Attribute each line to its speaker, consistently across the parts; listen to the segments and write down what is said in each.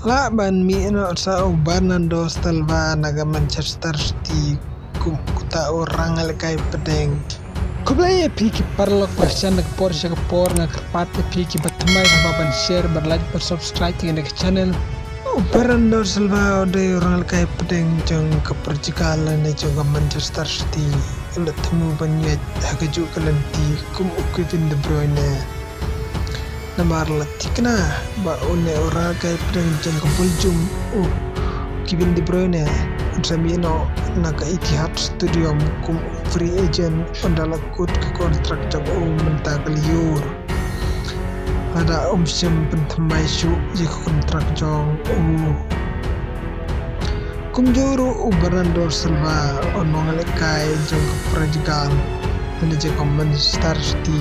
Speaker 1: La ban mi no sa Bernardo Silva naga Manchester City kuta orang alkai pedeng. Kublai piki parlo question nak por siya por nak pati piki batmai baban share berlike bersubscribe dengan channel. Bernardo Silva de orang alkai pedeng jeng keperjikalan jeng Manchester City. Ulat temu banyak hagaju kalanti Kevin De Bruyne. Namar latikna ba one ora kay pedang jang Belgium Kevin De Bruyne Samino naka Etihad Stadium kum free agent undala kut ke kontrak jang mentagal Euro ada option pentamai syu jika kontrak jang kum Euro Bernardo Silva onong lekai jang perjigal dan jika Manchester City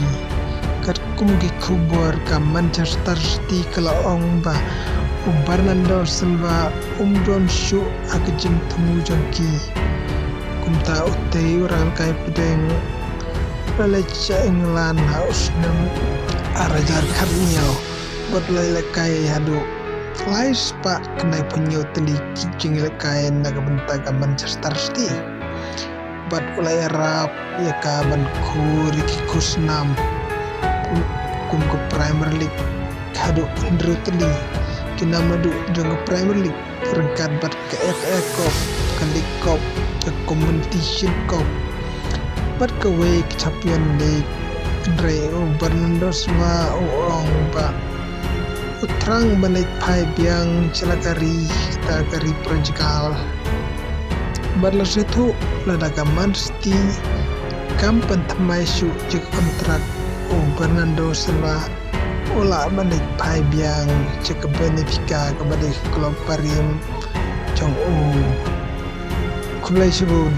Speaker 1: kat kumgi kubur ka Manchester City kalaong ba Bernardo Silva don syu akajing temu jongki kumta utay orang kay pedeng lalacha England haus nam arajar karniyo bot lalakay hadu lais pa kenai punyo teli kijing lakay nagabenta ka Manchester City bat ulay rap ya ka ban kuri kikusnam kum ke Premier League hadu ndru teli kina madu jong Premier League rengkat bat ke FA Cup ke League Cup ke Competition Cup bat ke Week Champion League Andre Bernardo Silva orang ba utrang balik pai biang celakari kita kari projikal batla situ ladaga Man City kampan tamai syu jik kontrak Bernardo Silva ola balik pai biang cek Benfica kepada klub Parim Jong Kulai Subun